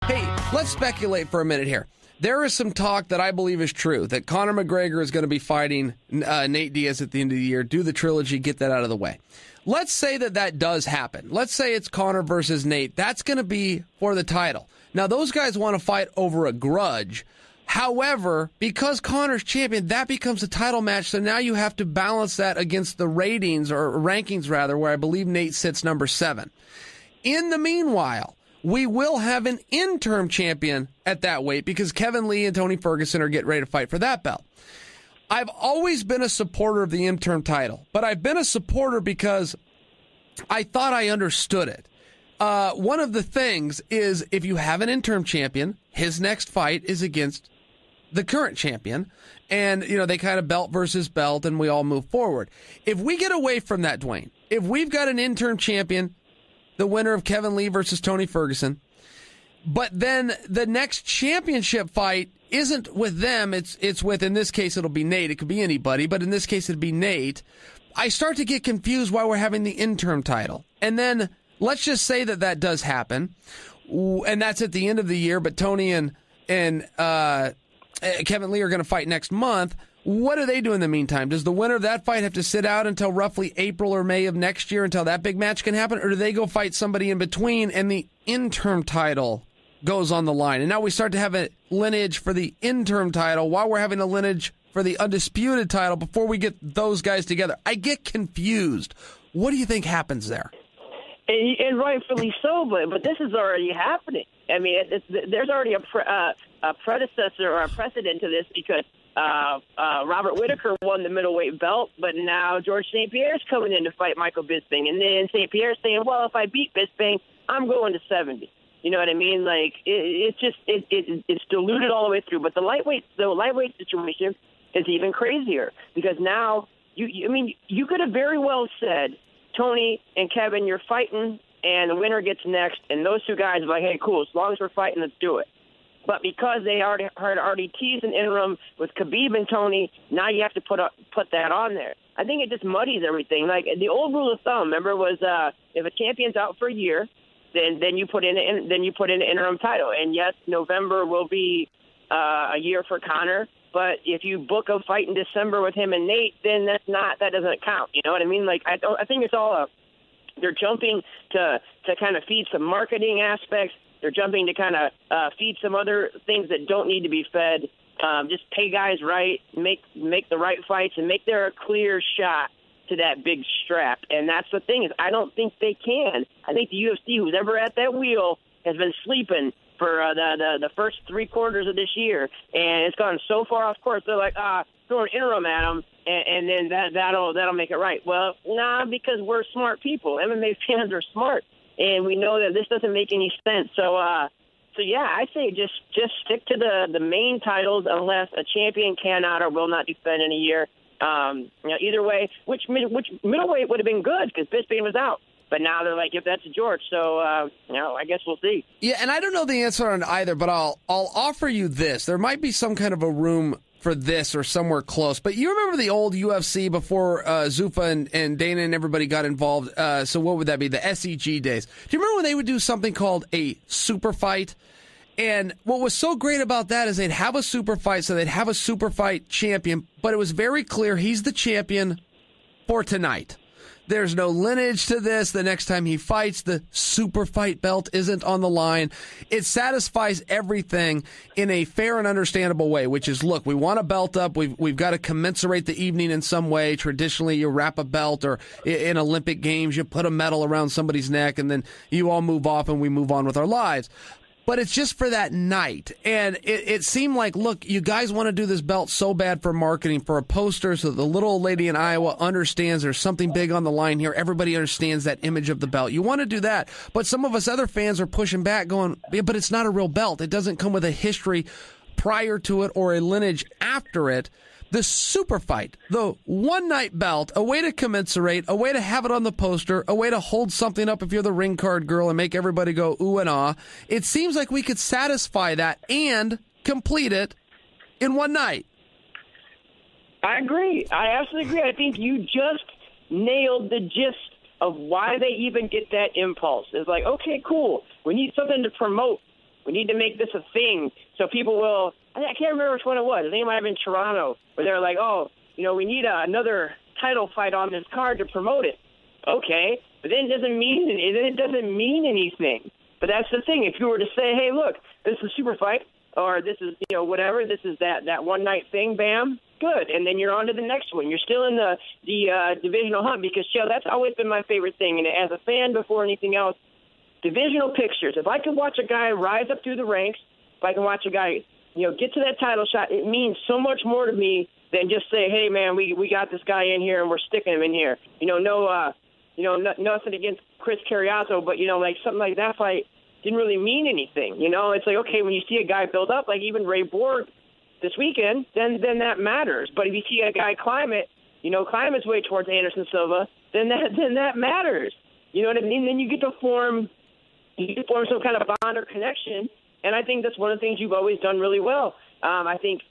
Hey, let's speculate for a minute here. There is some talk that I believe is true, that Conor McGregor is going to be fighting Nate Diaz at the end of the year. Do the trilogy, get that out of the way. Let's say that does happen. Let's say it's Conor versus Nate. That's going to be for the title. Now, those guys want to fight over a grudge. However, because Conor's champion, that becomes a title match, so now you have to balance that against the ratings, or rankings rather, where I believe Nate sits number 7. In the meanwhile, we will have an interim champion at that weight because Kevin Lee and Tony Ferguson are getting ready to fight for that belt. I've always been a supporter of the interim title, but I've been a supporter because I thought I understood it. One of the things is if you have an interim champion, his next fight is against the current champion, and they kind of belt versus belt, and we all move forward. If we get away from that, Dwayne, if we've got an interim champion, the winner of Kevin Lee versus Tony Ferguson, but then the next championship fight isn't with them, it's with, in this case, it'll be Nate. It could be anybody, but in this case, it'd be Nate. I start to get confused why we're having the interim title. And then let's just say that does happen, and that's at the end of the year, but Tony and Kevin Lee are going to fight next month. What do they do in the meantime? Does the winner of that fight have to sit out until roughly April or May of next year until that big match can happen? Or do they go fight somebody in between and the interim title goes on the line? And now we start to have a lineage for the interim title while we're having a lineage for the undisputed title before we get those guys together. I get confused. What do you think happens there? And rightfully so, but this is already happening. I mean, there's already a predecessor or a precedent to this because Robert Whitaker won the middleweight belt, but now George St. Pierre's coming in to fight Michael Bisping. And then St. Pierre's saying, well, if I beat Bisping, I'm going to 70. You know what I mean? Like, it's diluted all the way through. But the lightweight situation is even crazier because now, you could have very well said, Tony and Kevin, you're fighting, and the winner gets next, and those two guys are like, hey, cool, as long as we're fighting, let's do it. But because they already teased an interim with Khabib and Tony, now you have to put that on there. I think it just muddies everything. Like the old rule of thumb, remember, was if a champion's out for a year, then you put in an interim title. And yes, November will be a year for Conor. But if you book a fight in December with him and Nate, then that doesn't count. You know what I mean? Like I think it's all they're jumping to kind of feed some marketing aspects. They're jumping to kind of feed some other things that don't need to be fed. Just pay guys right, make the right fights, and make there a clear shot to that big strap. And that's the thing is, I don't think they can. I think the UFC, who's ever at that wheel, has been sleeping for the first 3 quarters of this year, and it's gone so far off course. They're like, throw an interim at them, and then that'll make it right. Well, nah, because we're smart people. MMA fans are smart, and we know that this doesn't make any sense. So yeah, I say just stick to the main titles unless a champion cannot or will not defend in a year. Either way, which middleweight would have been good because Bisping was out. But now they're like, if that's George, so I guess we'll see. Yeah, and I don't know the answer on either, but I'll offer you this. There might be some kind of a room for this or somewhere close. But you remember the old UFC before Zuffa and Dana and everybody got involved? So what would that be? The SEG days. Do you remember when they would do something called a super fight? And what was so great about that is they'd have a super fight, so they'd have a super fight champion, but it was very clear he's the champion for tonight. There's no lineage to this. The next time he fights, the super fight belt isn't on the line. It satisfies everything in a fair and understandable way, which is, look, we want a belt up. We've got to commensurate the evening in some way. Traditionally, you wrap a belt, or in Olympic Games, you put a medal around somebody's neck, and then you all move off and we move on with our lives. But it's just for that night. And it seemed like, look, you guys want to do this belt so bad for marketing, for a poster, so the little old lady in Iowa understands there's something big on the line here. Everybody understands that image of the belt. You want to do that. But some of us other fans are pushing back going, yeah, but it's not a real belt. It doesn't come with a history prior to it or a lineage after it. The super fight, the one-night belt, a way to commensurate, a way to have it on the poster, a way to hold something up if you're the ring card girl and make everybody go ooh and ah. It seems like we could satisfy that and complete it in one night. I agree. I absolutely agree. I think you just nailed the gist of why they even get that impulse. It's like, okay, cool. We need something to promote We need to make this a thing so people will. I can't remember which one it was. I think it might have been Toronto, where they're like, oh, we need another title fight on this card to promote it. Okay, but then it doesn't mean anything. But that's the thing. If you were to say, hey, look, this is a super fight, or this is, whatever, this is that one-night thing, bam, good. And then you're on to the next one. You're still in the divisional hunt because, that's always been my favorite thing. And as a fan before anything else, divisional pictures. If I can watch a guy rise up through the ranks, if I can watch a guy, get to that title shot, it means so much more to me than just say, hey, man, we got this guy in here and we're sticking him in here. Nothing against Chris Carriazo, but, like something like that fight didn't really mean anything. It's like, okay, when you see a guy build up, like even Ray Borg this weekend, then that matters. But if you see a guy climb his way towards Anderson Silva, then that matters. You know what I mean? Then you get to form some kind of bond or connection, and I think that's one of the things you've always done really well. I think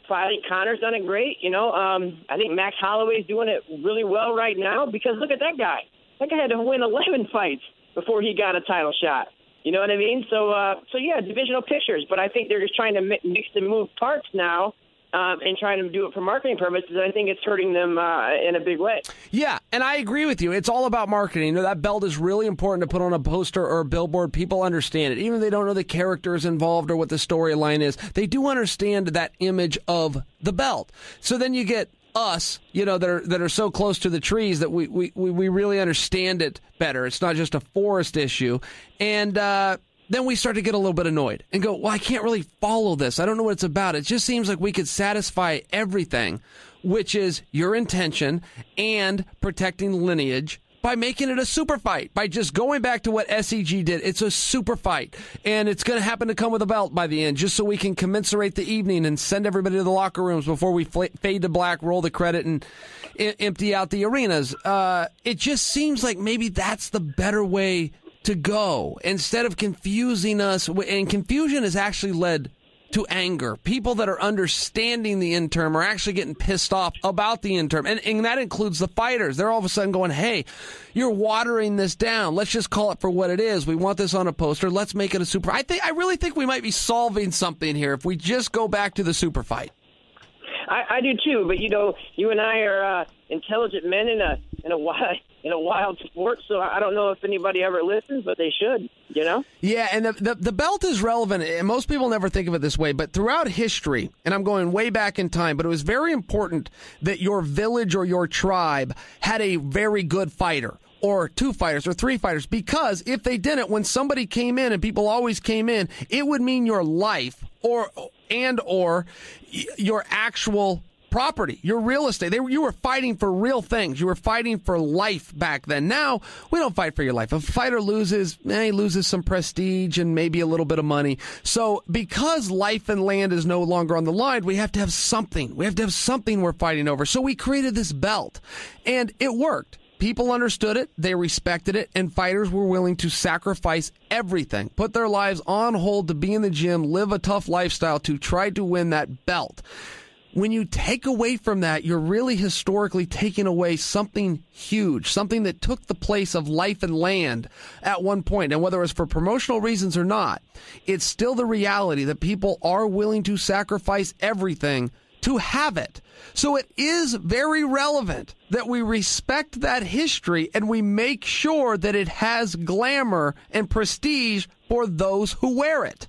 Connor's done it great. I think Max Holloway's doing it really well right now because look at that guy. That guy had to win 11 fights before he got a title shot. You know what I mean? So yeah, divisional pictures. But I think they're just trying to mix and move parts now and trying to do it for marketing purposes. I think it's hurting them in a big way. Yeah, and I agree with you. It's all about marketing. That belt is really important to put on a poster or a billboard. People understand it. Even if they don't know the characters involved or what the storyline is, they do understand that image of the belt. So then you get us, that are so close to the trees that we really understand it better. It's not just a forest issue. And then we start to get a little bit annoyed and go, well, I can't really follow this. I don't know what it's about. It just seems like we could satisfy everything, which is your intention and protecting lineage by making it a super fight, by just going back to what SEG did. It's a super fight, and it's going to happen to come with a belt by the end, just so we can commensurate the evening and send everybody to the locker rooms before we fade to black, roll the credit, and empty out the arenas. It just seems like maybe that's the better way to go, instead of confusing us. And confusion has actually led to anger. People that are understanding the interim are actually getting pissed off about the interim. And that includes the fighters. They're all of a sudden going, hey, you're watering this down. Let's just call it for what it is. We want this on a poster. Let's make it a super. I really think we might be solving something here if we just go back to the super fight. I do too, but you and I are intelligent men in a wild sport, so I don't know if anybody ever listens, but they should. Yeah, and the belt is relevant, and most people never think of it this way, but throughout history, and I'm going way back in time, but it was very important that your village or your tribe had a very good fighter, or two fighters, or three fighters, because if they didn't, when somebody came in, and people always came in, it would mean your life or your actual property, your real estate. You were fighting for real things. You were fighting for life back then. Now, we don't fight for your life. If a fighter loses, he loses some prestige and maybe a little bit of money. So because life and land is no longer on the line, we have to have something. We have to have something we're fighting over. So we created this belt, and it worked. People understood it, they respected it, and fighters were willing to sacrifice everything, put their lives on hold to be in the gym, live a tough lifestyle to try to win that belt. When you take away from that, you're really historically taking away something huge, something that took the place of life and land at one point. And whether it was for promotional reasons or not, it's still the reality that people are willing to sacrifice everything to have it. So it is very relevant that we respect that history and we make sure that it has glamour and prestige for those who wear it.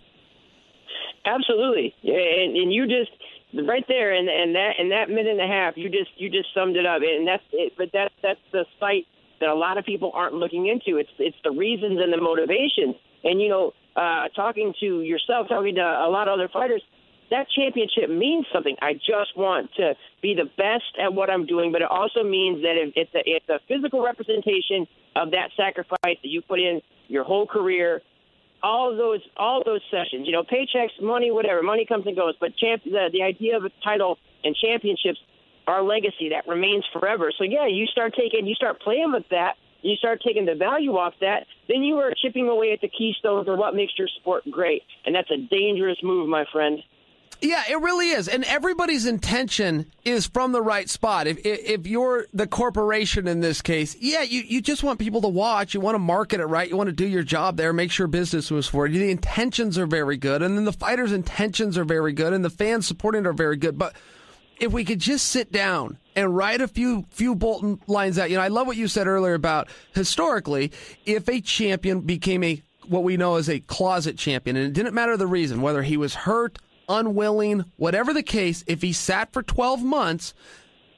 Absolutely. And you just right there in that minute and a half, you just summed it up. And that's it. But that's the fight that a lot of people aren't looking into. It's the reasons and the motivations. And talking to yourself, talking to a lot of other fighters, that championship means something. I just want to be the best at what I'm doing, but it also means that it's a physical representation of that sacrifice that you put in your whole career, all those sessions, paychecks, money, whatever. Money comes and goes, but the idea of a title and championships are a legacy that remains forever. So yeah, you start playing with that. You start taking the value off that, then you are chipping away at the keystones of what makes your sport great, and that's a dangerous move, my friend. Yeah, it really is. And everybody's intention is from the right spot. If you're the corporation in this case, yeah, you just want people to watch. You want to market it right. You want to do your job there, make sure business moves forward. The intentions are very good. And then the fighters' intentions are very good. And the fans supporting it are very good. But if we could just sit down and write a few bullet lines out. I love what you said earlier about historically, if a champion became what we know as a closet champion, and it didn't matter the reason, whether he was hurt, unwilling, whatever the case, if he sat for 12 months,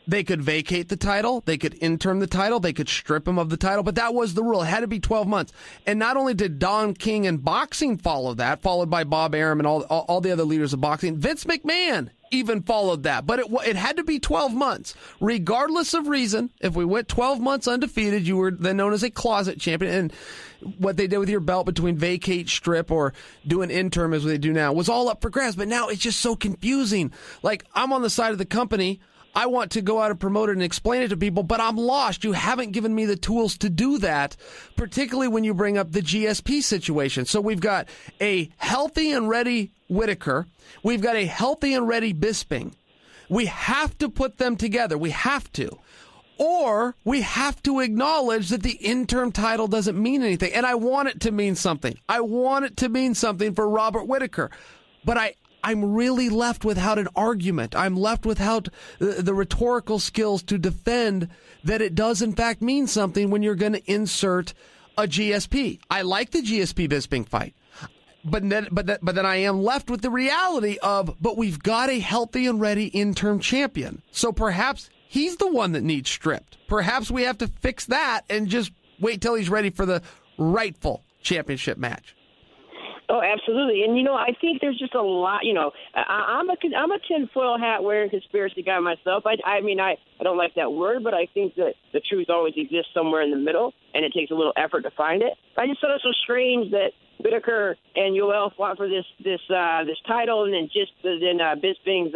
they could vacate the title, they could interim the title, they could strip him of the title, but that was the rule. It had to be 12 months. And not only did Don King in boxing follow that, followed by Bob Arum and all the other leaders of boxing, Vince McMahon even followed that. But it had to be 12 months. Regardless of reason, if we went 12 months undefeated, you were then known as a closet champion. And what they did with your belt between vacate, strip, or do an interim as they do now was all up for grabs. But now it's just so confusing. Like, I'm on the side of the company. I want to go out and promote it and explain it to people, but I'm lost. You haven't given me the tools to do that, particularly when you bring up the GSP situation. So we've got a healthy and ready Whitaker. We've got a healthy and ready Bisping. We have to put them together. We have to. Or we have to acknowledge that the interim title doesn't mean anything. And I want it to mean something. I want it to mean something for Robert Whitaker. But I'm really left without an argument. I'm left without the rhetorical skills to defend that it does in fact mean something when you're going to insert a GSP. I like the GSP Bisping fight. But then I am left with the reality of, but we've got a healthy and ready interim champion. So perhaps he's the one that needs stripped. Perhaps we have to fix that and just wait till he's ready for the rightful championship match. Oh, absolutely. And, I think there's just a lot, I'm a tinfoil hat wearing conspiracy guy myself. I mean, I don't like that word, but I think that the truth always exists somewhere in the middle, and it takes a little effort to find it. I just thought it was so strange that Whitaker and Yoel fought for this title, and then Bisping's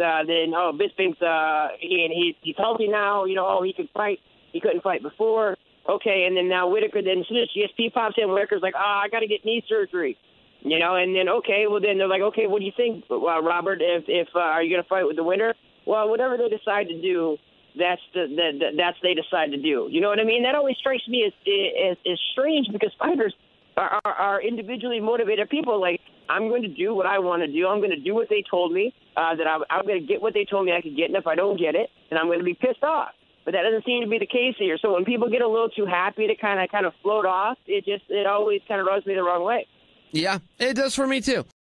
he's healthy now. He can fight. He couldn't fight before. Okay, and then now Whitaker. Then as soon as GSP pops in, Whitaker's like, I got to get knee surgery. And then then they're like, okay, what do you think, Robert? If are you going to fight with the winner? Well, whatever they decide to do, that's they decide to do. You know what I mean? That always strikes me as strange, because fighters are individually motivated people. Like, I'm going to do what I want to do. I'm going to do what they told me, that I'm going to get what they told me I could get, and if I don't get it, then I'm going to be pissed off. But that doesn't seem to be the case here. So when people get a little too happy to kind of float off, it always kind of rubs me the wrong way. Yeah, it does for me too.